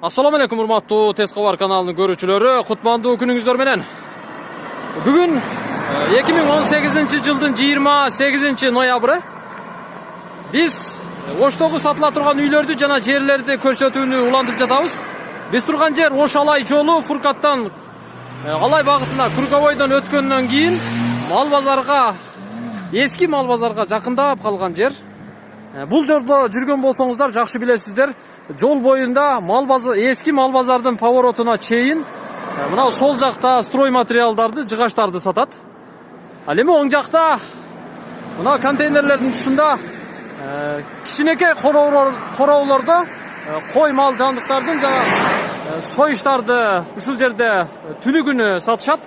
Assalamu alaikum урматтуу Tez Кабар каналынын көрүүчүлөрү, кутмандуу күнүңүздөр менен. Бүгүн 2018 жылдын 28 ноябры. Биз Оштогу сатыла турган үйлөрдү жана жерлерди көрсөтүүнү улантып жатабыз. Биз турган жер Ош Алай жолу Фуркаттан Алай багытына Круговойдон өткөндөн кийин мал базарга, эски мал базарга жакындап калган жер. Бул жолдо жүргөн болсоңуздар жакшы билесиздер. Жол боюнда эски мал базардын поворотуна чейин мына сол жакта строй материалдарды, жыгаштарды сатат. Ал эми оң жакта мына контейнерлердин тушунда кичинекей короолордо кой мал жандыктардын жана союштарды ушул жерде түнү күнү сатышат.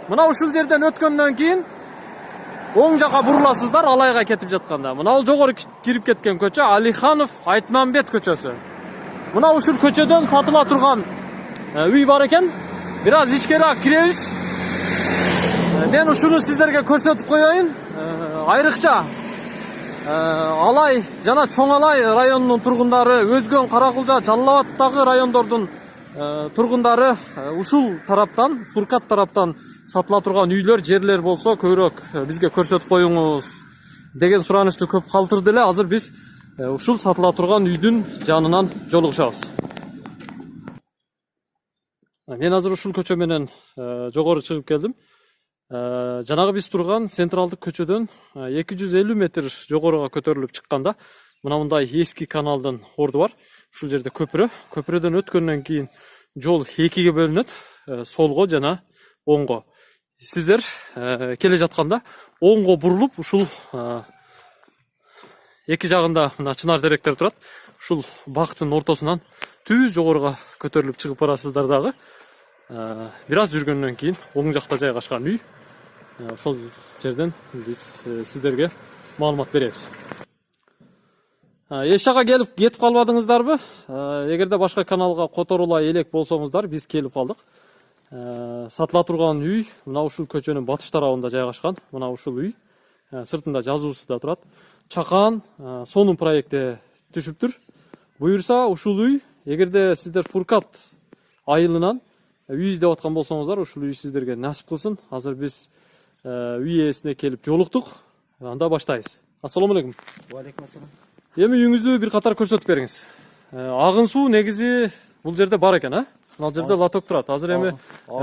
Мына ушул жерден өткөндөн кийин оң жака буруласыздар, Алайга кетип жатканда. Мына ал жогору кирип кеткен көчө Алиханов Айтмамбет көчөсү. Мына ушул көчөдөн сатыла турган үй бар экен. Бир аз ичкераак киребиз. Мен ушуну сиздерге көрсөтүп коеюн. Айрыкча Алай жана Чоң Алай районунун тургундары, Өзгөн, Каракулжа, Жалал Абадтагы райондордун тургундары ушул тараптан, Фуркат тараптан сатыла турган үйлөр, жерлер болсо көбүрөөк бизге көрсөтүп коюңуз деген суранычты көп калтырды эле. Азыр биз ушул сатыла турган үйдүн жанынан жолугушабыз. Мен азыр ушул көчө менен жогору чыгып келдим. Жанагы биз турган централдык көчөдөн 250 метр жогоруга көтөрүлүп чыкканда мына мындай эски каналдын орду бар. Ушул жерде көпүрөдөн өткөндөн кийин жол экиге бөлүнөт, солго жана оңго. Сиздер келе жатканда оңго бурулуп ушул эки жагында мына чынар деректер турат. Ушул бактын ортосунан түз жогоруга көтөрүлүп чыгып барасыздар дагы. Бир аз жүргөндөн кийин оң жакта жайгашкан үй. Ошол жерден биз сиздерге маалымат беребиз. Эч жака кетип калбадыңыздарбы? Эгерде башка каналга которулай элек болсоңуздар, биз келип калдык. Сатыла турган үй мына ушул көчөнүн батыш тарабында жайгашкан. Мына ушул үй. Сыртында жазуусу да турат. Чакан сонун проекте түшүптүр. Буюрса ушул үй, эгерде сиздер Фуркат айылынан үй издеп аткан болсоңуздар, ушул үй сиздерге насип кылсын. Азыр биз үй ээсине келип жолуктук. Анда баштайбыз. Ассаламу алейкум. Ва алейкум ассалам. Эми үйүңүздү бир катар көрсөтүп бериңиз. Агын суу негизи бул жерде бар экен, а? Мына жерде лоток турат. Азыр эми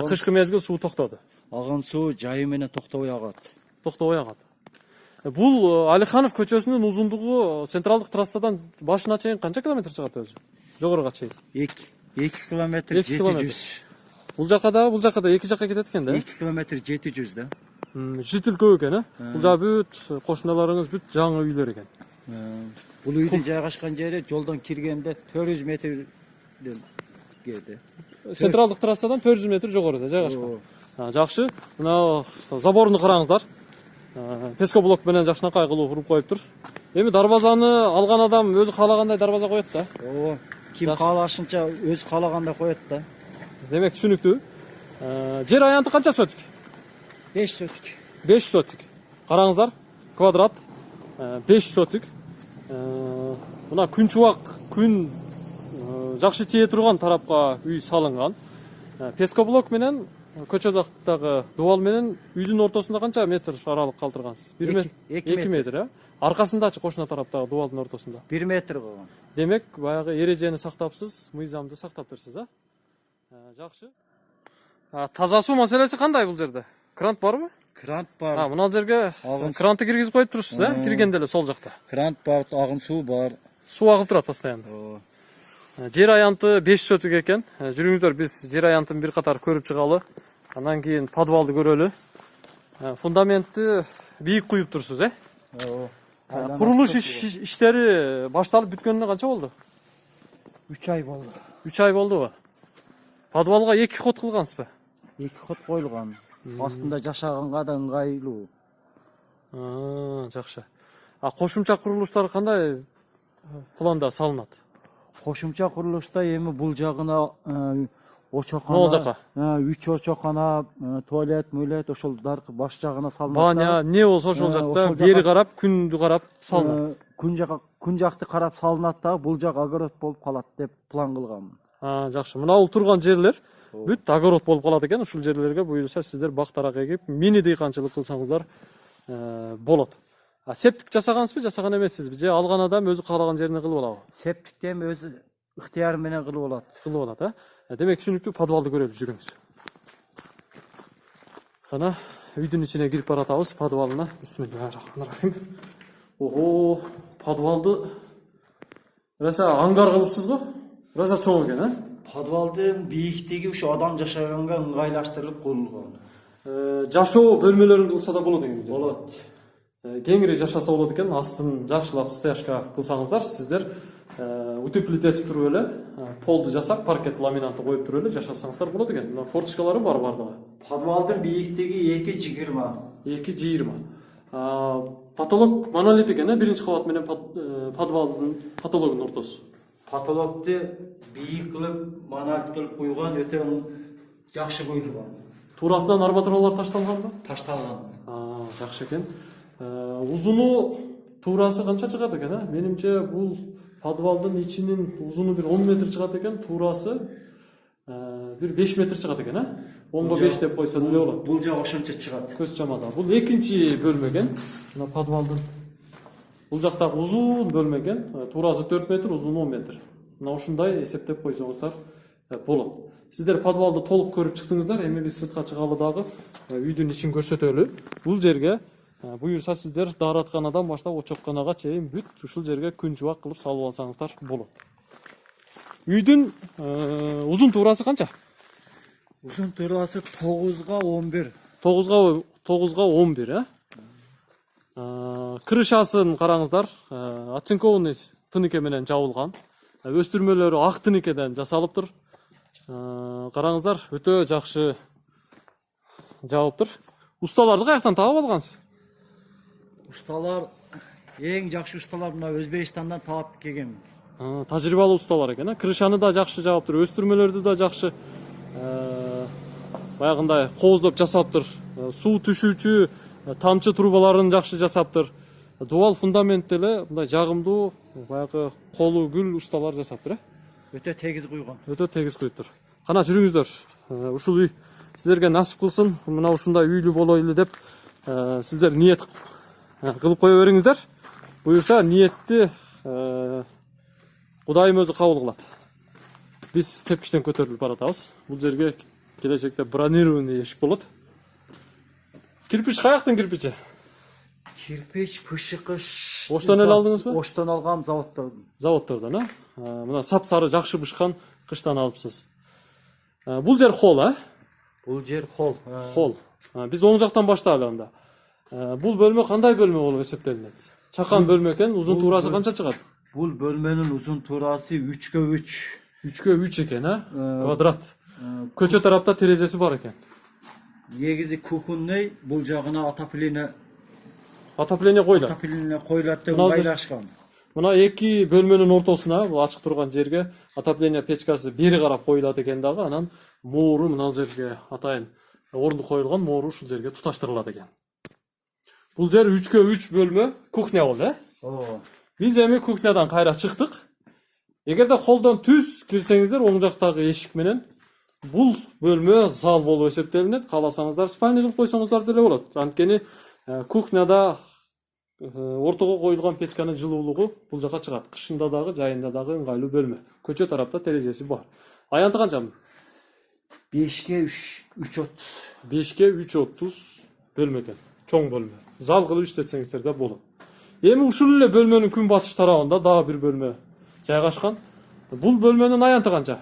кышкы мезгил суу токтоду. Агын суу жайы менен токтобой агат. Токтобой агат. Бул Алиханов көчөсүнүн узундугу централдык трассадан башына чейин канча километр чыгат өзү? Жогоруга чейин. 2 километр 700. Бул жака да эки жака кетет экен да? 2 километр 700 да. Житил көп экен, а? Бул жа бүт кошуналарыңыз бүт жаңы үйлөр экен. Бул үйдүн жайгашкан жери жолдон киргенде 400 метрден келди. Централдык трассадан 400 метр жогоруда жайгашкан. Жакшы. Мына заборду караңыздар. Пескоблок менен жакшынакай кылып уруп коюптур. Эми дарбазаны алган адам өзү каалагандай дарбаза коет да. Ооба. Ким каалашынча өзү каалагандай коет да. Демек түшүнүктүү. Жер аянты канча сотик? 5 сотик. 5 сотик. Караңыздар. Квадрат 5 сотик. Мына күн чубак, күн жакшы тие турган тарапка үй салынган. Пескоблок менен көчөдөгү дубал менен үйдүн ортосунда канча метр аралык калтыргансыз? 2 метр, а? Аркасындачы кошуна тараптагы дубалдын ортосунда? 1 метр болгон. Демек, баягы эрежени сактапсыз, мыйзамды сактаптырсыз, а? Жакшы. Таза суу маселеси кандай бул жерде? Крант барбы? Крант бар. Мына жерге крантты киргизип коюп турсуз, а? Киргенде эле сол жакта. Крант бар, агын суу бар. Суу агып турат постоянно. Жер аянты 5 сотик экен. Жүрүңүздөр, биз жер аянтын бир катар көрүп чыгалы. Андан кийин подвалды көрөлү. Фундаментти бийик куюп турсуз, э? Ооба. Курулуш иштери башталып бүткөнүнө канча болду? 3 ай болду. 3 ай болдубу? Подвалга 2 ход кылгансызбы? 2 ход коюлган. Астында жашаганга да ыңгайлуу. Жакшы. Кошумча курулуштар кандай планда салынат? Кошумча курулушта эми бул жагына очокана, Могул жака? 3 очокана, туалет, мөлет ошол даркы баш жагына салынат. Баня, не болсо ошол жакта бери карап, күндү карап салынат. Күн жакты карап салынат да, бул жак огород болуп калат деп план кылганмын. Жакшы. Мына бул турган жерлер бүт огород болуп калат экен. Ушул жерлерге буюрса сиздер бактарак эгип, мини дыйканчылык кылсаңыздар болот. Септик жасагансызбы, жасаган эмессизби? Же алган адам өзү каалаган жерине кылып алабы? Септикти эми өзү ыктыяры менен кылып алат. Кылып алат, Демек түшүнүктүү, подвалды көрөлү, жүрүңүз. Кана үйдүн ичине кирип баратабыз, подвалына. Бисмиллахиррахманиррахим. Ого, подвалды раса ангар кылыпсыз го? Раса чоң экен, Подвалдын бийиктиги ушу адам жашаганга ыңгайлаштырылып курулган. Жашоо бөлмөлөрүн кылса да болот экен. Болот. Кеңири жашаса болот экен, астын жакшылап стяжка кылсаңыздар, сиздер утеплитель туруп эле, полду жасап, паркет ламинатты коюп туруп эле жашасаңыздар болот экен. Мына форточкалары бар бардыгы. Подвалдын бийиктиги 2,20. 2,20. Потолок монолит экен, биринчи кабат менен подвалдын потологунун ортосу. Потолокту бийик кылып, монолит кылып куйган, өтө жакшы куюлган. Туурасынан арматуралар ташталганбы? Ташталган. Жакшы экен. Узуну туурасы канча чыгат экен, Менимче бул подвалдын ичинин узуну бир 10 метр чыгат экен, туурасы бир 5 метр чыгат экен, 10го 5 деп койсо деле болот. Бул жак ошончо чыгат. Көз чамада. Бул экинчи бөлмө экен. Мына подвалдын. Бул жактагы узун бөлмө экен. Туурасы 4 метр, узуну 10 метр. Мына ушундай эсептеп койсоңуздар болот. Сиздер подвалды толук көрүп чыктыңыздар. Эми биз сыртка чыгалы дагы үйдүн ичин көрсөтөлү. Бул жерге буюрса сиздер дааратканадан баштап очокканага чейин бүт ушул жерге күн жубак кылып салып алсаңыздар болот. Үйдүн узун туурасы канча? Узун туурасы 9га 11. 9га 11, Крышасын караңыздар, оцинкованный тыныке менен жабылган. Өстүрмөлөрү ак тыныкеден жасалыптыр. Караңыздар, өтө жакшы жабыптыр.Усталарды каяктан таап алгансыз? Ustalar эң жакшы ustalar мына Өзбекстандан таап келген. Тажрыйбалуу ustalar экен, Крышаны да жакшы жабыптыр, өстүрмөлөрдү да жакшы баягындай кооздоп жасаптыр. Суу түшүүчү тамчы трубаларын жакшы жасаптыр. Дуал фундамент деле мындай жагымдуу баягы колу гүл ustalar жасаптыр, Өтө тегиз куйган. Өтө тегиз куюптур. Кана жүрүңүздөр. Ушул үй сиздерге насип кылсын. Мына ушундай үйлүү болойлу деп сиздер ниет кылып кое бериңиздер. Буюрса ниетти Кудайым өзү кабыл кылат. Биз тепкичтен көтөрүлүп баратабыз. Бул жерге келечекте бронированный эшик болот. Кирпич каяктын кирпичи? Кирпич, пышыкыш. Оштон эле алдыңызбы? Оштон алгам заводдон. Заводдордон, Мына сап-сары жакшы бышкан кыштан алыпсыз. Бул жер холл, Бул жер холл. Холл. Биз оң жактан баштайлы анда. Бул бөлмө кандай бөлмө болуп эсептелинет? Чакан бөлмө экен, узун туурасы канча чыгат? Бул бөлмөнүн узун туурасы 3га 3. 3га 3 экен, Квадрат. Көчө тарапта терезеси бар экен. Негизи кухонный, бул жагына отопление койлат койлат деп ыңгайлашкан. Мына эки бөлмөнүн ортосуна, бул ачык турган жерге отопление печкасы бери карап коюлат экен дагы, анан моору мына жерге атайын ордук коюлган, моору ушул жерге туташтырылат экен. Бул жер 3га 3 бөлмө, кухня болду, Биз эми кухнядан кайра чыктык. Эгерде холдон түз кирсеңиздер, оң жактагы эшик менен бул бөлмө зал болуп эсептелинет. Кааласаңыздар спальня кылып койсоңуздар деле болот. Анткени кухняда ортого коюлган печканын жылуулугу бул жака чыгат. Кышында дагы, жайында дагы ыңгайлуу бөлмө. Көчө тарапта терезеси бар. Аянты канча? 5ге 3.30. 5ге 3.30 бөлмө экен. Чоң бөлмө. Зал кылып иштетсеңиздер да болот. Эми ушул эле бөлмөнүн күн батыш тарабында дагы бир бөлмө жайгашкан. Бул бөлмөнүн аянты канча?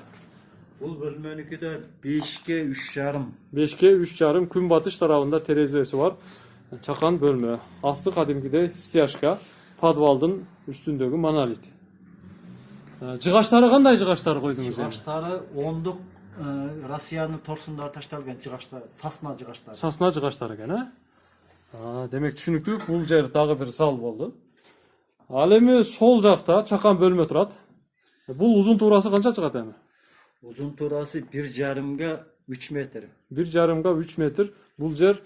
Бул бөлмөнүкү да 5ге 3.5. 5ге 3.5 күн батыш тарабында терезеси бар. Чакан бөлмө. Асты кадимкидей стяжка, подвалдын үстүндөгү монолит. Жыгаштары кандай жыгаштар койдуңуз? Жыгаштары 10дук Россиянын торсундары ташталган жыгаштар, сасна жыгаштар. Сасна жыгаштар экен, Демек түшүнүктүү, бул жер дагы бир зал болду. Ал эми сол жакта чакан бөлмө турат. Бул узун туурасы канча чыгат эми? Узун туурасы 1,5га 3 метр. 1,5га 3 метр. Бул жер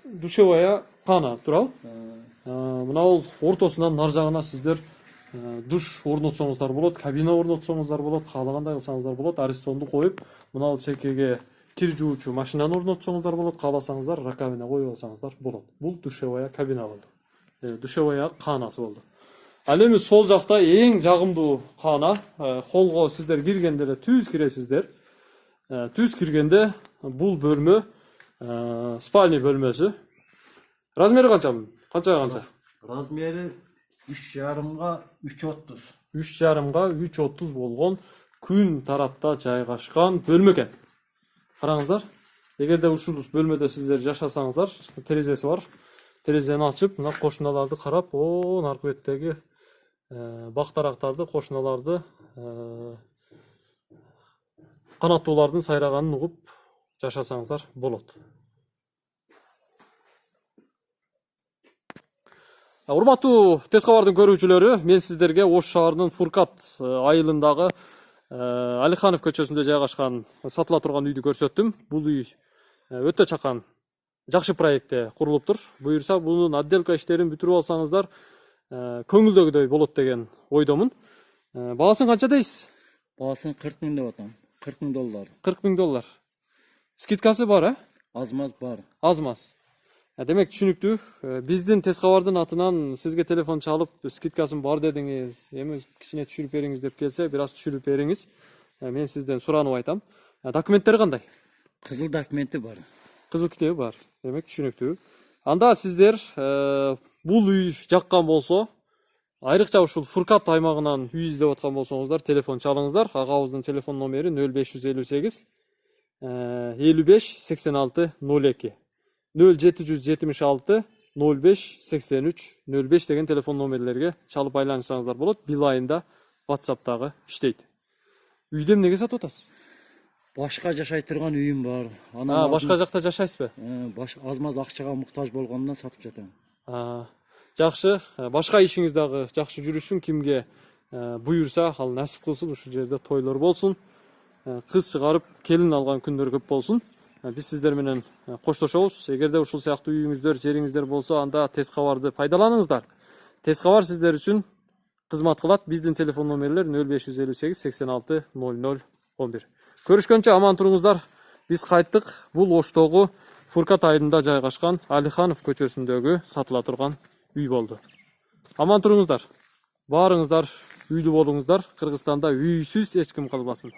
душевая кана турабы? Мына бул ортосунан нар жагына сиздер душ орнотсоңуздар болот, кабина орнотсоңуздар болот, каалагандай кылсаңыздар болот. Аристонду коюп, мына чекеге кир жуучу машинаны орнотсоңуздар болот, кааласаңыздар раковина коюп алсаңыздар болот. Бул душевая кабина болду. Душевая каанасы болду. Ал эми сол жакта эң жагымдуу каана, холго сиздер киргенде эле түз киресиздер. Түз киргенде бул бөлмө спальня бөлмөсү. Размери канча? Канча? Размери 3,5-га 3,30. 3,5-га 3,30 болгон күн тарапта жайгашкан бөлмө экен. Караңыздар. Эгерде ушул бөлмөдө сиздер жашасаңыздар, терезеси бар. Терезени ачып, мына кошуналарды карап, наркы беттеги бактарактарды, кошуналарды, канаттуулардын сайраганын угуп жашасаңыздар болот. Урматтуу тез кабардын көрүүчүлөрү, мен сиздерге Ош шаарынын Фуркат айылындагы Алиханов көчөсүндө жайгашкан сатыла турган үйдү көрсөттүм. Бул үй өтө чакан, жакшы проектте курулуптур. Буюрса, бунун отделка иштерин бүтүрүп алсаңыздар, көңүлдөгүдөй болот деген ойдомун. Баасын канча дейсиз? Баасын 40 000 деп атам. 40 000 доллар. 40 000 доллар. Скидкасы бар, Аз-маз бар. Аз-маз. Демек түшүнүктүү. Биздин тез кабардын атынан сизге телефон чалып, скидкасын бар дедиңиз, эми кичине түшүрүп бериңиз деп келсе, бир аз түшүрүп бериңиз. Мен сизден суранып айтам. Документтери кандай? Кызыл документи бар. Кызыл китеби бар. Демек түшүнүктүү. Анда сиздер бул үй жаккан болсо, айрыкча ушул Фуркат аймагынан үй издеп аткан болсоңуздар, телефон чалыңыздар. Агабыздын телефон номери 0558 55 86 02. 0776 05 83 05 деген телефон номерлерге чалып айланышсаңыздар болот. Билайында WhatsApp'тагы иштейт. Үйдө эмнеге сатып атасыз? Башка жашай турган үйүм бар. Башка жакта жашайсызбы? Аз-маз акчага муктаж болгондон сатып жатам. Жакшы, башка ишиңиз дагы жакшы жүрүшүн, кимге буюрса, ал насип кылсын, ушул жерде тойлор болсун. Кыз чыгарып, келин алган күндөр көп болсун. Биз сиздер менен коштошобуз. Эгерде ушул сыяктуу үйүңүздөр, жериңиздер болсо, анда тез кабарды пайдаланыңыздар. Тез кабар сиздер үчүн кызмат кылат. Биздин телефон номерлер 0558 86 00 11. Көрүшкөнчө аман туруңуздар. Биз кайттык. Бул Оштогу Фуркат айылында жайгашкан Алиханов көчөсүндөгү сатыла турган үй болду. Аман туруңуздар. Баарыңыздар үйлүү болуңуздар. Кыргызстанда үйсүз эч ким калбасын.